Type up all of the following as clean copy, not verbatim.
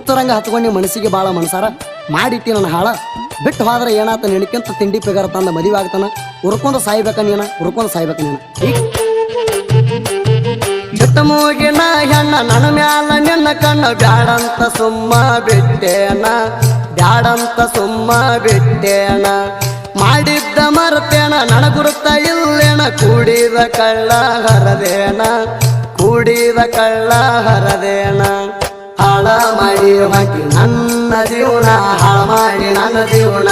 ಹುಚ್ಚರಂಗ ಹತ್ಕೊಂಡು ಮನಸ್ಸಿಗೆ ಭಾಳ ಮನಸಾರ ಮಾಡಿಟ್ಟಿ ನನ್ನ ಹಾಳ ಬಿಟ್ಟು ಹೋದ್ರೆ ಏನಾತ ನೆನಕ್ಕಿಂತ ತಿಂಡಿ ಪಿಗರ ತಂದ ಮದುವೆ ಆಗ್ತಾನ ಉರ್ಕೊಂಡು ಸಾಯ್ಬೇಕ ನೀನ ಉರ್ಕೊಂಡು ಸಾಯ್ಬೇಕ ನೀನ ಚಿಟ್ಟ ಮೂಗಿನ ಹೆಣ್ಣ ನನ್ನ ಮ್ಯಾಲ ನಿನ್ನ ಕಣ್ಣ ಬ್ಯಾಡಂತ ಸುಮ್ಮ ಬಿಟ್ಟೇನ ಬ್ಯಾಡಂತ ಸುಮ್ಮ ಬಿಟ್ಟೇನ ಮಾಡಿದ್ದ ಮರ್ತೇನ ನನ್ನ ಗುರುತ ಇಲ್ಲೇನ ಕೂಡಿದ ಕಳ್ಳ ಹರದೇನ ಕೂಡಿದ ಕಳ್ಳ ಹರದೇನ ಹಾಳ ಮಾಡಿ ಹೊಂಟಿ ನನ್ನ ಜೀವನ ಹಾಳ ಮಾಡಿ ನನ್ನ ಜೀವನ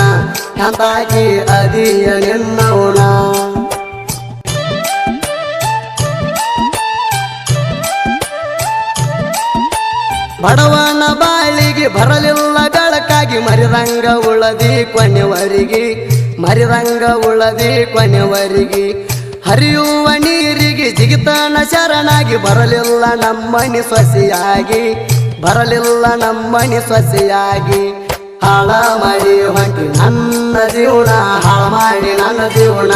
ಎಂತಾಕಿ ಅದಿಯ ನಿನ್ನವನ ಬಡವನ ಬಾಳಿಗೆ ಬರಲಿಲ್ಲ ಬೆಳಕಾಗಿ ಮರಿದಂಗ ಉಳದಿ ಕೊನೆವರಿಗೆ ಮರಿದಂಗ ಉಳದಿ ಕೊನೆವರಿಗೆ ಹರಿಯುವ ನೀರಿಗೆ ಜಿಗಿತನ ಶರಣಾಗಿ ಬರಲಿಲ್ಲ ನಮ್ಮನಿ ಸೊಸೆಯಾಗಿ ಬರಲಿಲ್ಲ ನಮ್ಮನಿ ಸೊಸೆಯಾಗಿ ಹಾಳ ಮಾಡಿ ಹೊಂಟಿ ನನ್ನ ಜೀವನ ಹಾಳ ಮಾಡಿ ನನ್ನ ಜೀವನ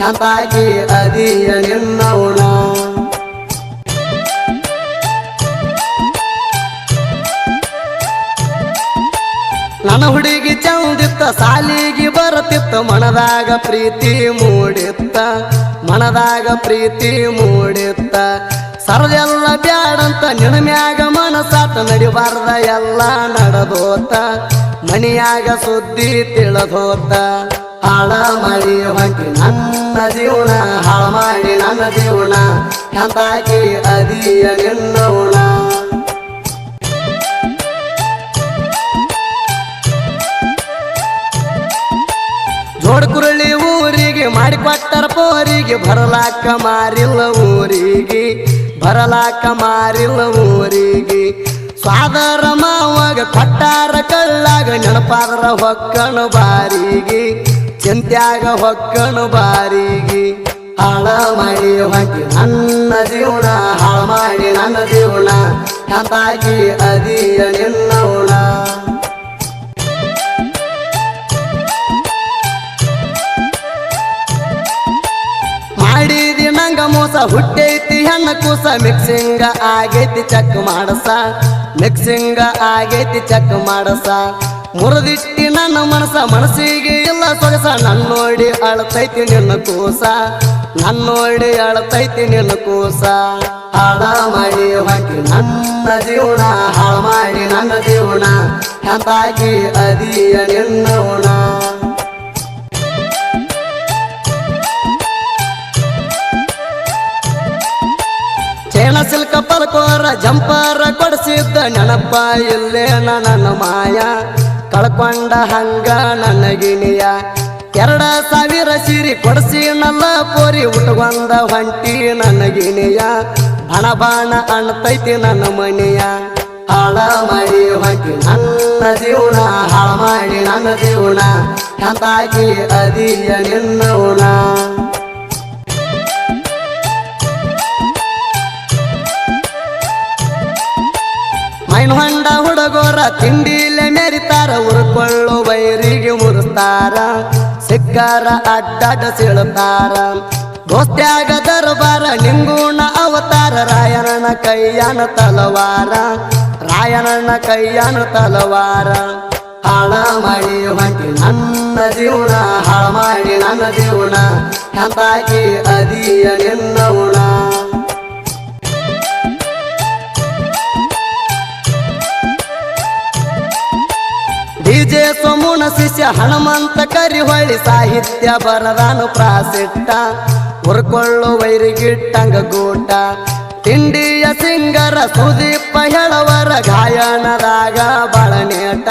ಎಂತಾಗಿ ಅದಿಯ ನಿನ್ನವನ ನನ್ನ ಹುಡುಗಿ ಚಂದಿತ್ತ ಸಾಲಿಗೆ ಬರತಿತ್ತ ಮನದಾಗ ಪ್ರೀತಿ ಮೂಡಿತ್ತ ಮನದಾಗ ಪ್ರೀತಿ ಮೂಡಿತ್ತ ಸರದೆಲ್ಲ ಬ್ಯಾಡಂತ ನಿನ್ನ ಮ್ಯಾಗ ಮನಸಾತ ನಡಿಬಾರ್ದ ಎಲ್ಲ ನಡೆದೋತ ಮನಿಯಾಗ ಸುದ್ದಿ ತಿಳಿದೋತ ಹಾಳ ಮಾಡಿ ಹೊಂಟಿ ನನ್ನ ಜೀವನ ಹಾಳ ಮಾಡಿ ನನ್ನ ಜೀವನ ಎಂತಾಕಿ ಅದಿಯ ನಿನ್ನವನ ಜೋಡ್ ಕುರಳಿ ಊರಿಗೆ ಮಾಡಿಕೊಟ್ಟರ ಪೋರಿಗೆ ಬರಲಾಕ ಮಾರಿಲ್ಲ ಊರಿಗೆ ಬರಲಾಕ ಮಾರಿಲ್ಲ ಊರಿಗೆ ಸ್ವಾದರ ಮಾವಾಗ ಕೊಟ್ಟಾರ ಕಳ್ಳಾಗ ನೆನಪಾದ್ರ ಹೊಕ್ಕಣ ಬಾರಿಗೆ ಚಿಂತ್ಯಾಗ ಹೊಕ್ಕಣ ಬಾರಿಗೆ ಹಾಳ ಮಾಡಿ ಹೊಂಟಿ ನನ್ನ ಜೀವನ ಹಾಳ ಮಾಡಿ ನನ್ನ ಜೀವನ ಎಂತಾಗಿ ಅದಿಯ ನಿನ್ನವನ ಮಾಡಿದಿ ನಂಗ ಮೋಸ ಹುಟ್ಟೈತಿ ಹೆಣ್ಣ ಕೂಸ ಮಿಕ್ಸಿಂಗ ಆಗೈತಿ ಚೆಕ್ ಮಾಡಸ ಮಿಕ್ಸಿಂಗ ಆಗೈತಿ ಚೆಕ್ ಮಾಡಸ ಮುರಿದಿಟ್ಟಿ ನನ್ನ ಮನಸ್ಸಿಗೆ ಇಲ್ಲ ಸೊಗಸ ನನ್ನ ನೋಡಿ ಅಳತೈತಿ ನಿನ್ನ ಕೂಸ ನನ್ನ ನೋಡಿ ಅಳತೈತಿ ನಿನ್ನ ಕೂಸ ಹಾಳ ಮಾಡಿ ಹೊಂಟಿ ನನ್ನ ಜೀವನ ಹಾಳ ಮಾಡಿ ನನ್ನ ಜೀವನ ಎಂತಾಗಿ ಅದಿಯ ನಿನ್ನವನ ಸಿಲ್ಕ ಪಲ್ಕೋರ ಜಂಪರ ಕೊಡಿಸಿದ್ದ ನೆನಪ ಇಲ್ಲೇ ನನ್ನ ಮಾಯ ಕಳ್ಕೊಂಡ ಹಂಗ ನನ್ನ ಗಿಣಿಯ 2000 ಸೀರೆ ಕೊಡಿಸಿ ನನ್ನ ಪೋರಿ ಉಟ್ಕೊಂಡ ಹೊಂಟಿ ನನ್ನ ಗಿಣಿಯ ಬಣ ಬಣ ಅಣ್ತೈತಿ ನನ್ನ ಮನೆಯ ಹಾಳ ಮಾಡಿ ಹೊಂಟಿ ನನ್ನ ಜೀವನ ಹಾಳ ಮಾಡಿ ನನ್ನ ಜೀವನ ಎಂತಾಗಿ ಅದಿಯ ನಿನ್ನವನ ಮೈನ್ ಹೊಂಡ ಹುಡುಗೋರ ತಿಂಡಿಲೆ ಮೆರಿತಾರ ಉರ್ಕೊಳ್ಳು ಬೈರಿಗೆ ಮುರಿಸ್ತಾರ ಸಿಕ್ಕಾರ ಅಡ್ಡಾಡ ಸೀಳುತ್ತಾರ ದೋಸ್ತ್ಯಾಗ ದರ್ಬಾರ ನಿಂಗೂಣ ಅವತಾರ ರಾಯಣನ ಕೈಯನ ತಲವಾರ ರಾಯಣನ ಕೈಯನ ತಲವಾರ ಹಾಳ ಮಾಡಿ ಹೊಂಟಿ ನನ್ನ ಜೀವನ ಹಾಳ ಮಾಡಿ ನನ್ನ ಜೀವನ ಎಂತಾಗಿ ಅದಿಯ ನಿನ್ನವನ ಡಿಜೆ ಸೋಮುನ ಶಿಷ್ಯ ಹನುಮಂತ ಕರಿಹೊಳ್ಳಿ ಸಾಹಿತ್ಯ ಬರದಾನು ಪ್ರಾಸಿಟ್ಟ ಉರ್ಕೊಳ್ಳು ವೈರಿಗಿಟ್ಟಂಗ ಗೂಟ ತಿಂಡಿಯ ಸಿಂಗರ ಸುದೀಪ ಹೇಳವರ ಗಾಯನದಾಗ ಬಾಳನೇಟ